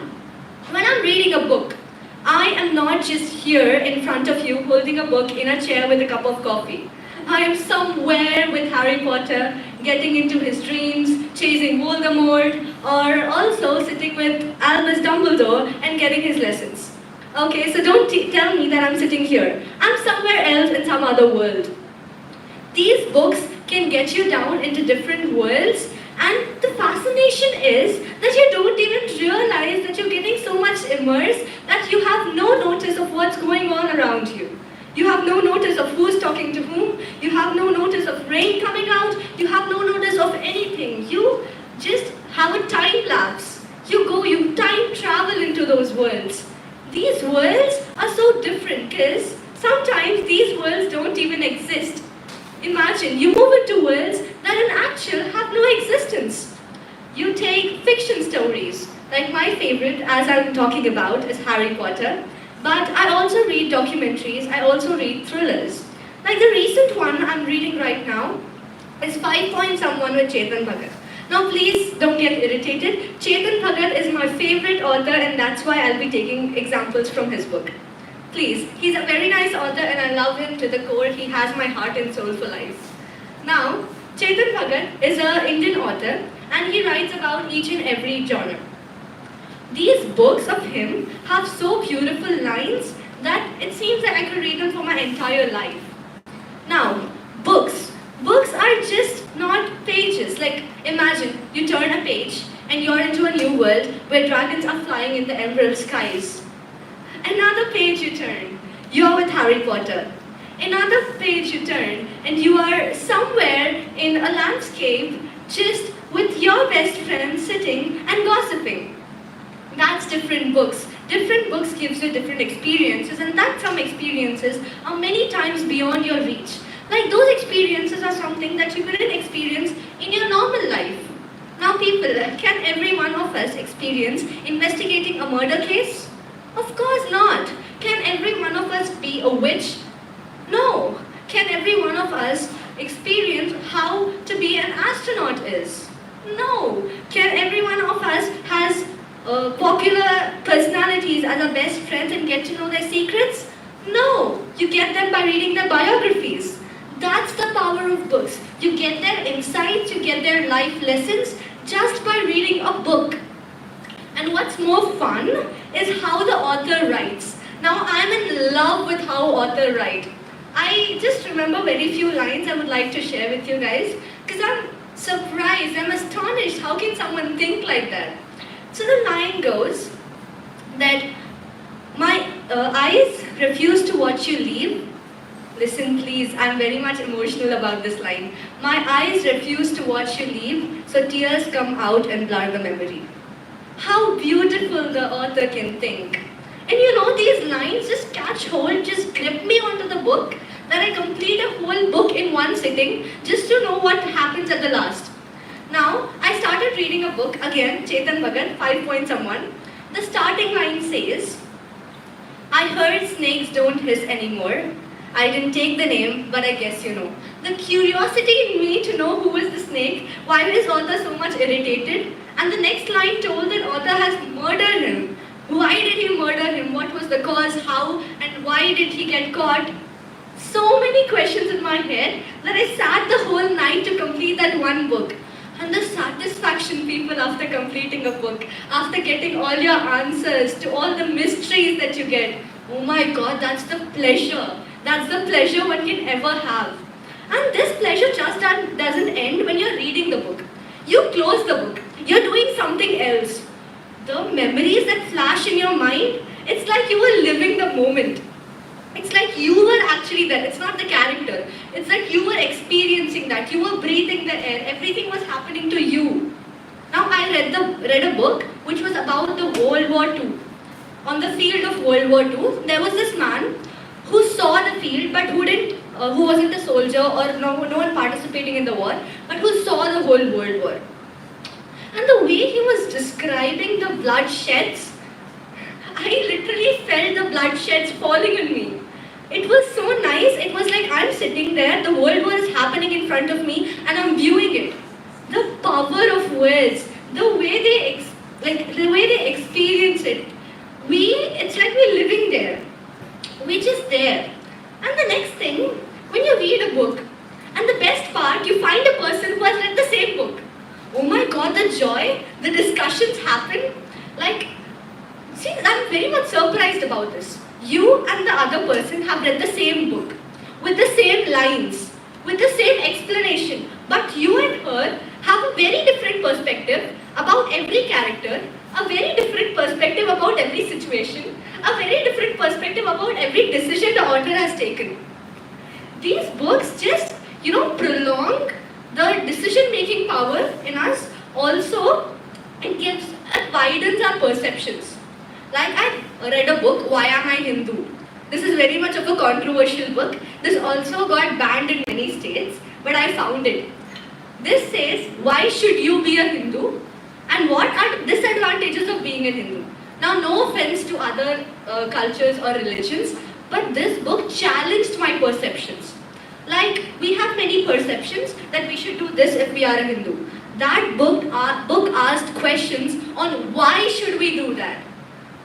when I'm reading a book, I am not just here in front of you holding a book in a chair with a cup of coffee. I am somewhere with Harry Potter, getting into his dreams, chasing Voldemort, or also sitting with Albus Dumbledore and getting his lessons. Okay, so don't tell me that I'm sitting here. I'm somewhere else in some other world. These books can get you down into different worlds, and the fascination is that you don't even realize that you're getting so much immersed that you have no notice of what's going on around you. You have no notice of who's talking to whom. You have no notice of rain coming out. You have no notice of anything. You just have a time lapse. You time travel into those worlds. These worlds are so different because sometimes these worlds don't even exist. Imagine you move into worlds that in actual have no existence. You take fiction stories, like my favorite, as I'm talking about, is Harry Potter. But I also read documentaries, I also read thrillers. Like the recent one I'm reading right now is 5 Point Someone with Chetan Bhagat. Now please don't get irritated. Chetan Bhagat is my favorite author and that's why I'll be taking examples from his book. Please, he's a very nice author and I love him to the core. He has my heart and soul for life. Now, Chetan Bhagat is an Indian author and he writes about each and every genre. These books of him have so beautiful lines that it seems that I could read them for my entire life. Now, books. Books are just not pages. Like, imagine you turn a page and you're into a new world where dragons are flying in the emerald skies. Another page you turn, you're with Harry Potter. Another page you turn and you are somewhere in a landscape just with your best friend sitting and gossiping. That's different books. Different books gives you different experiences and that some experiences are many times beyond your reach. Like those experiences are something that you couldn't experience in your normal life. Now people, can every one of us experience investigating a murder case? Of course not. Can every one of us be a witch? No. Can every one of us experience how to be an astronaut is? No. Can every one of us has popular personalities as our best friends and get to know their secrets? No. You get them by reading their biographies. That's the power of books. You get their insights, you get their life lessons just by reading a book. And what's more fun is how the author writes. Now I'm in love with how author write. I just remember very few lines I would like to share with you guys because I'm surprised, I'm astonished. How can someone think like that? So the line goes that my eyes refuse to watch you leave. Listen please, I'm very much emotional about this line. My eyes refuse to watch you leave, so tears come out and blur the memory. How beautiful the author can think. And you know, these lines just catch hold, just grip me onto the book, that I complete a whole book in one sitting just to know what happens at the last. Now, I started reading a book, again, Chetan Bhagat, 5 point someone. The starting line says, I heard snakes don't hiss anymore. I didn't take the name, but I guess you know. The curiosity in me to know who is the snake, why is author so much irritated? And the next line told that author has murdered him. Why did he murder him? What was the cause? How? And why did he get caught? So many questions in my head that I sat the whole night to complete that one book. And the satisfaction, people, after completing a book, after getting all your answers to all the mysteries that you get, oh my God, that's the pleasure. That's the pleasure one can ever have. And this pleasure just doesn't end when you're reading the book. You close the book. You're doing something else. The memories that flash in your mind, it's like you were living the moment. It's like you were actually there. It's not the character. It's like you were experiencing that. You were breathing the air. Everything was happening to you. Now I read a book which was about the World War II. On the field of World War II, there was this man who saw the field but who wasn't a soldier or no one participating in the war, but who saw the whole World War. And the way he was describing the bloodsheds, I literally felt the bloodsheds falling on me. It was so nice. It was like I'm sitting there, the World War is happening in front of me, and I'm viewing it. The power of words, the way they experience it. It's like we're living there. We're just there. And the next thing, when you read a book, and the best part, you find a person who has read the same book. Oh my God, the joy, the discussions happen. See, I'm very much surprised about this. You and the other person have read the same book, with the same lines, with the same explanation, but you and her have a very different perspective about every character, a very different perspective about every situation, a very different perspective about every decision the author has taken. These books just, prolong the decision-making power in us. Also, it widens our perceptions. Like I read a book, Why Am I Hindu? This is very much of a controversial book. This also got banned in many states, but I found it. This says, why should you be a Hindu? And what are disadvantages of being a Hindu? Now, no offense to other cultures or religions, but this book challenged my perceptions. Like, we have many perceptions that we should do this if we are a Hindu. That book asked questions on why should we do that.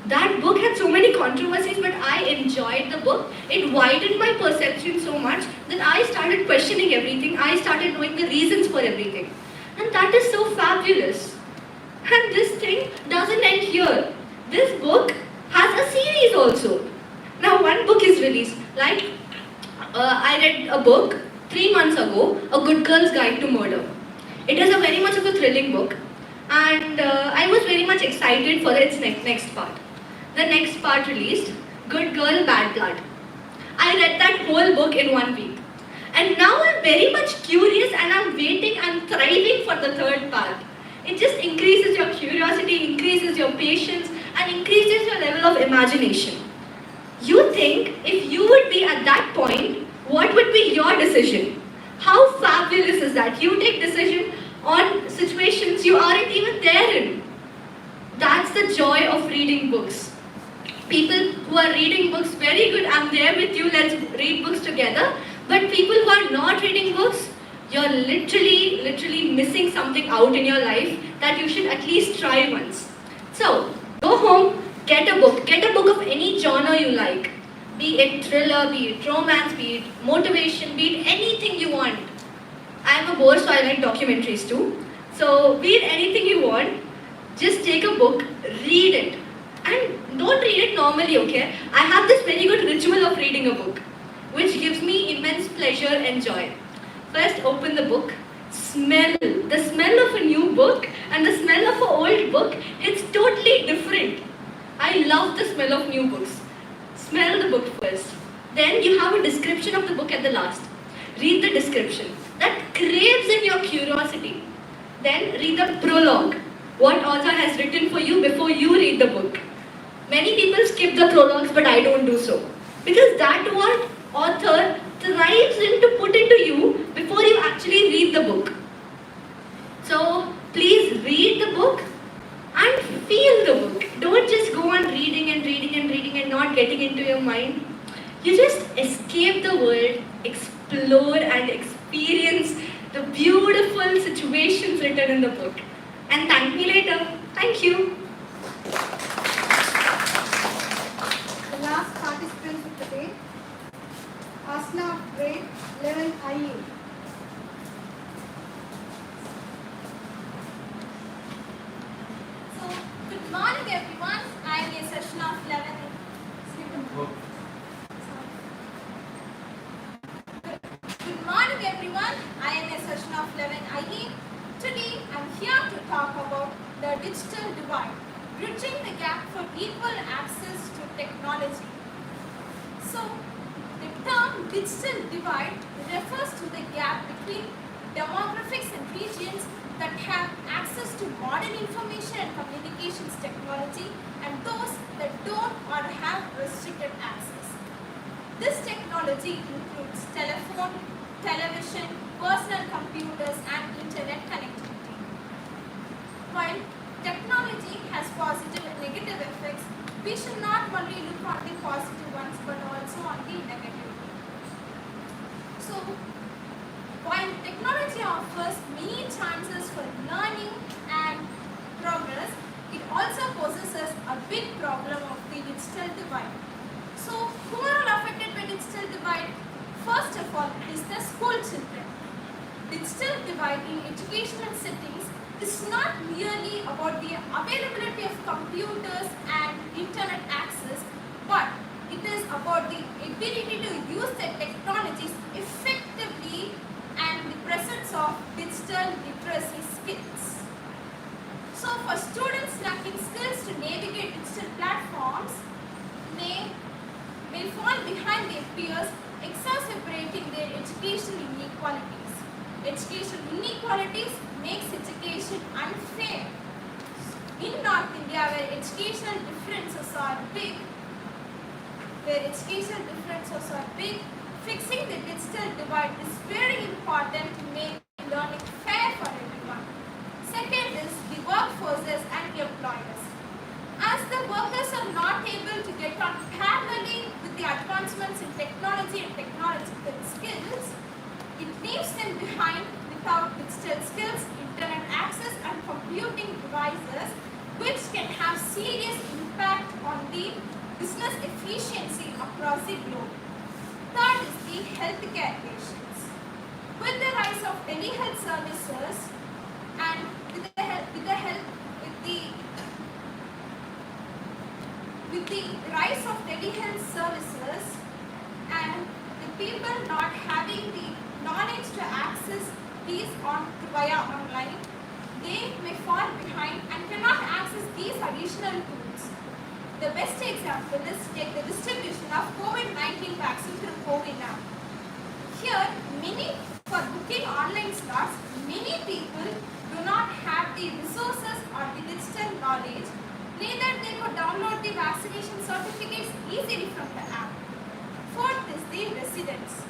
That book had so many controversies, but I enjoyed the book. It widened my perception so much that I started questioning everything. I started knowing the reasons for everything. And that is so fabulous. And this thing doesn't end here. This book has a series also. Now one book is released. I read a book 3 months ago, A Good Girl's Guide to Murder. It is a very much of a thrilling book. And I was very much excited for its next part. The next part released, Good Girl, Bad Blood. I read that whole book in 1 week. And now I'm very much curious and I'm waiting and thriving for the third part. It just increases your curiosity, increases your patience, and increases your level of imagination. You think if you would be at that point, what would be your decision? How fabulous is that? You take decision on situations you aren't even there in. That's the joy of reading books. People who are reading books, very good, I'm there with you, let's read books together. But people who are not reading books, you're literally missing something out in your life that you should at least try once. So, go home, get a book of any genre you like. Be it thriller, be it romance, be it motivation, be it anything you want. I'm a bore, so I like documentaries too. So, be it anything you want, just take a book, read it. And don't read it normally, okay? I have this very good ritual of reading a book, which gives me immense pleasure and joy. First, open the book, smell. The smell of a new book and the smell of an old book, it's totally different. I love the smell of new books. Smell the book first. Then you have a description of the book at the last. Read the description. That craves in your curiosity. Then read the prologue. What author has written for you before you read the book. Many people skip the prologues, but I don't do so. Because that what author thrives to put into you before you actually read the book. So please read the book and feel the book. Don't just go on reading and not getting into your mind. You just escape the world, explore and experience the beautiful situations written in the book. And thank me later. Thank you. The last participants of the day, Asna of grade 11 IU. So, good morning everyone. I am a session of 11. Good morning everyone. I am a session of 11 IE. Today I am here to talk about the digital divide, bridging the gap for equal access to technology. So, the term digital divide refers to the gap between demographics and regions that have access to modern information and communications technology and those that don't or have restricted access. This technology includes telephone, television, personal computers and internet connectivity. While technology has positive and negative effects, we should not only look on the positive ones but also on the negative. So, while technology offers many chances for learning and progress, it also poses a big problem of the digital divide. So, who are all affected by digital divide? First of all, it is the school children. Digital divide in educational settings is not merely about the availability of computers and internet access, but it is about the ability to use the technologies effectively and the presence of digital literacy skills. So for students lacking skills to navigate digital platforms may fall behind their peers, exacerbating their educational inequalities. Educational inequalities makes education unfair. In North India, where educational differences are big, fixing the digital divide is very important to make learning fair for everyone. Second is the workforces and the employers. As the workers are not able to get on parallelly with the advancements in technology and technological skills, it leaves them behind without digital skills, internet access and computing devices, which can have serious impact on the business efficiency across the globe. Third is the healthcare patients. With the rise of telehealth services and with the rise of telehealth services and the people not having the knowledge to access these via online, they may fall behind and cannot access these additional tools. The best example is take the distribution of COVID-19 vaccine through COVID app. Here, for booking online slots, many people do not have the resources or the digital knowledge, neither they could download the vaccination certificates easily from the app. Fourth is the residents.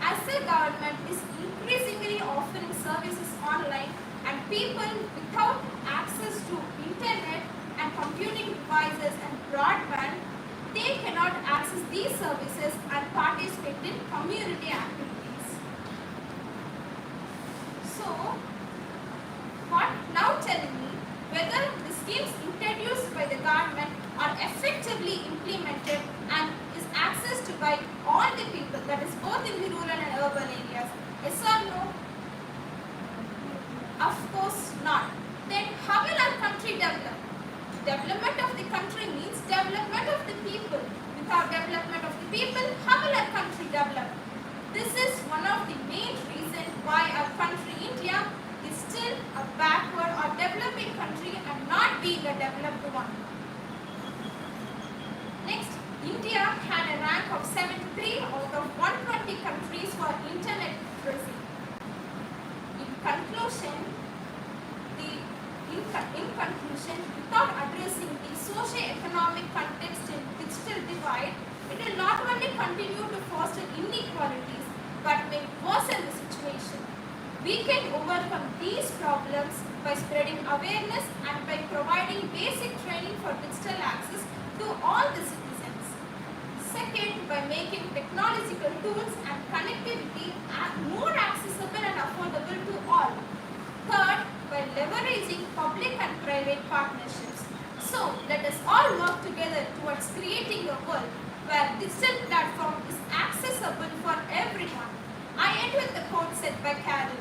As the government is increasingly offering services online and people without access to internet and computing devices and broadband, they cannot access these services and participate in community activities. So, now tell me whether the schemes introduced by the government are effectively implemented and is accessed by all the people, that is both in the rural and urban areas. Yes or no? Of course not. Then how will our country develop? Development of the country means development of the people. Without development of the people, how will our country develop? This is one of the main reasons why our country, India, is still a backward or developing country and not being a developed one. Next, India had a rank of 73 out of 120 countries for internet literacy. In conclusion, without addressing the socio-economic context in digital divide, it will not only continue to foster inequalities but may worsen the situation. We can overcome these problems by spreading awareness and by providing basic training for digital access to all the citizens. Second, by making technological tools and connectivity more accessible and affordable to all. Third, by leveraging public and private partnerships. So, let us all work together towards creating a world where digital platform is accessible for everyone. I end with the quote said by Carol.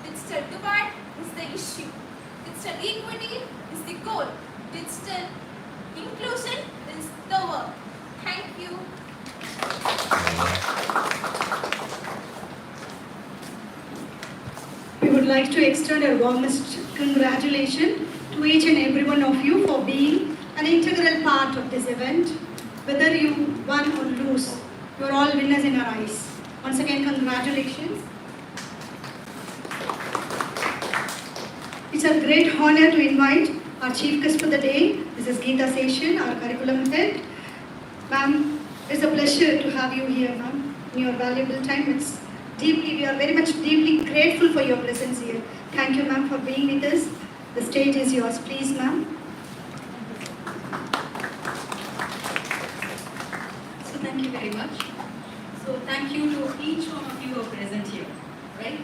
Digital divide is the issue. Digital equity is the goal. Digital inclusion is the work. Thank you. We would like to extend our warmest congratulations to each and every one of you for being an integral part of this event. Whether you won or lose, you are all winners in our eyes. Once again, congratulations. It's a great honor to invite our chief guest for the day, Mrs. Geeta Session, our curriculum head. Ma'am, it's a pleasure to have you here, ma'am. In your valuable time, we are very much deeply grateful for your presence here. Thank you, ma'am, for being with us. The stage is yours, please, ma'am. So thank you very much. So thank you to each one of you who are present here, right?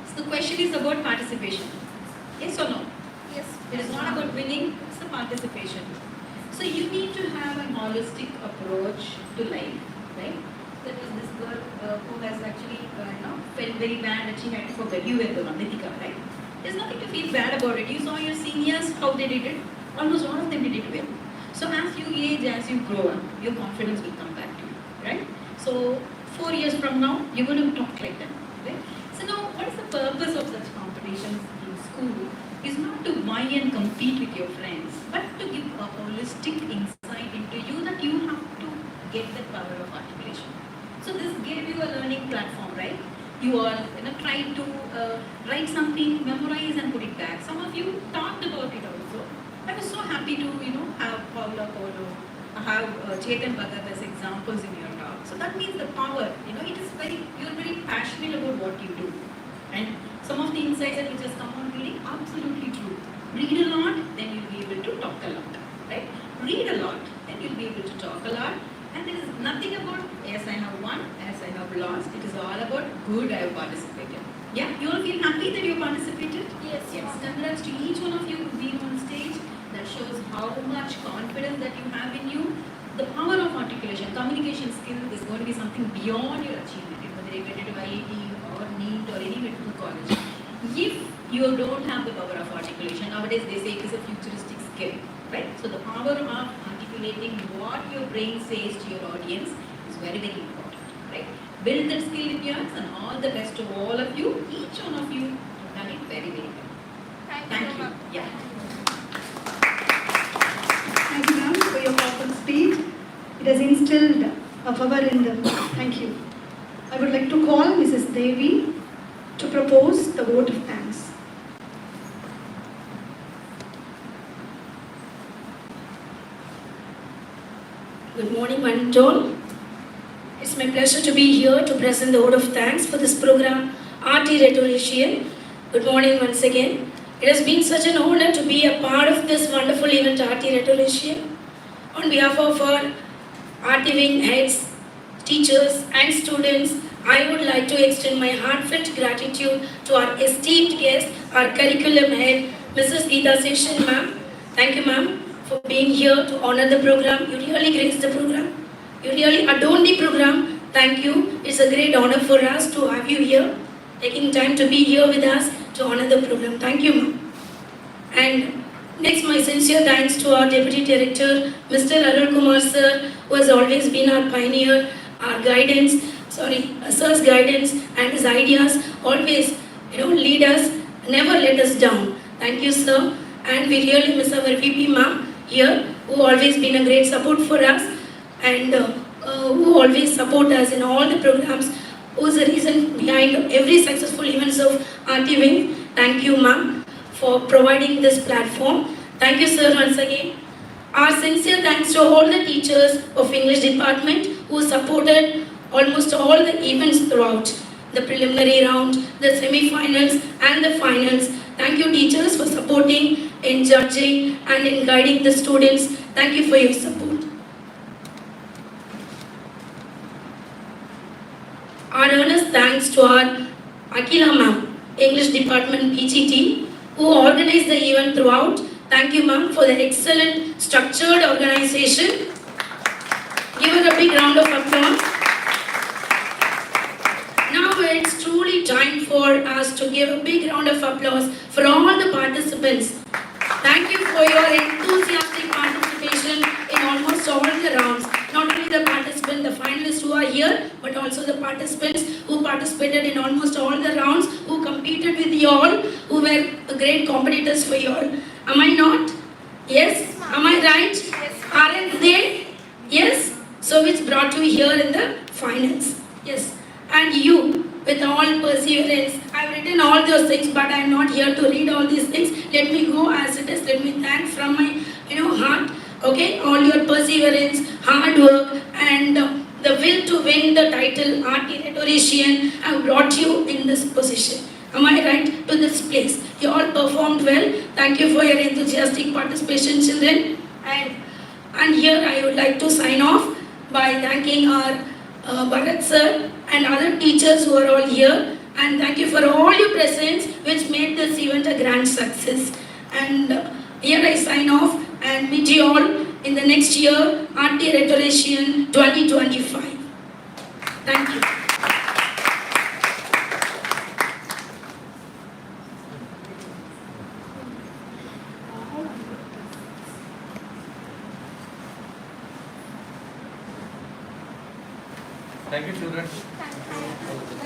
So the question is about participation. Yes or no? Yes. It is not about winning, it's the participation. So you need to have a holistic approach to life, right? That was this girl who has actually felt very bad that she had to forget. You were the one, Nitika, right? There's nothing to feel bad about it. You saw your seniors, how they did it. Almost all of them did it well. So as you age, as you grow up, your confidence will come back to you, right? So 4 years from now, you're going to talk like that, right? So now, what is the purpose of such competitions in school? Is not to vie and compete with your friends, but to give a holistic insight into you that you have to get the power of articulation. So this gave you a learning platform, right? You all try to write something, memorize and put it back. Some of you talked about it also. I was so happy to have Paula Polo, have Chetan Bhagat as examples in your talk. So that means the power. It is you're very passionate about what you do, and some of the insights that you just come on reading, absolutely true. Read a lot, then you'll be able to talk a lot, right? Read a lot, then you'll be able to talk a lot. And there is nothing about, yes, I have won, yes, I have lost. It is all about good, I have participated. Yeah, you all feel happy that you participated? Yes. Yes. Congrats to each one of you who being on stage. That shows how much confidence that you have in you. The power of articulation, communication skill is going to be something beyond your achievement, whether you get into IIT or NEET or any medical college. If you don't have the power of articulation, nowadays they say it is a futuristic skill, right? So the power of articulating what your brain says to your audience is very, very important, right? Build that skill in yours, and all the best to all of you. Each one of you have done it very, very well. Thank you. Yeah. Thank you, ma'am, for your powerful speech. It has instilled a power in them. Thank you. I would like to call Mrs. Devi to propose the vote of thanks. Good morning, one and all. It's my pleasure to be here to present the vote of thanks for this program, RHETORICIan. Good morning once again. It has been such an honor to be a part of this wonderful event, RHETORICIan. On behalf of our RT wing heads, teachers and students, I would like to extend my heartfelt gratitude to our esteemed guest, our curriculum head, Mrs. Geeta Session, ma'am. Thank you, ma'am, for being here to honor the program. You really graced the program. You really adorned the program. Thank you. It's a great honor for us to have you here, taking time to be here with us to honor the program. Thank you, ma'am. And Next, my sincere thanks to our Deputy Director, Mr. Arul Kumar Sir, who has always been our pioneer, our guidance, Sir's guidance and his ideas always, lead us, never let us down. Thank you, sir. And we really miss our VP ma'am here, who always been a great support for us and who always support us in all the programs, who is the reason behind every successful events of RT Wing. Thank you, ma'am, for providing this platform. Thank you, sir, once again. Our sincere thanks to all the teachers of English department who supported almost all the events throughout the preliminary round, the semi-finals and the finals. Thank you, teachers, for supporting in judging and in guiding the students. Thank you for your support. Our earnest thanks to our Akila ma'am, English department PGT, who organized the event throughout. Thank you, ma'am, for the excellent structured organization. Give her a big round of applause. Now it's truly time for us to give a big round of applause for all the participants. Thank you for your enthusiastic participation in almost all the rounds. Not only the participants, the finalists who are here, but also the participants who participated in almost all the rounds, who competed with you all, who were great competitors for you all. Am I not? Yes? Am I right? Yes. Aren't they? Yes? So which brought you here in the finals. Yes. And you, with all perseverance, I've written all those things, but I'm not here to read all these things. Let me go as it is. Let me thank from my heart. Okay, all your perseverance, hard work, and the will to win the title RT Rhetorician have brought you in this position. Am I right? To this place. You all performed well. Thank you for your enthusiastic participation, children. And here I would like to sign off by thanking our Bharat sir and other teachers who are all here. And thank you for all your presence, which made this event a grand success. And here I sign off and meet you all in the next year, RT Rhetorician 2025. Thank you. Thank you, children. Thank you.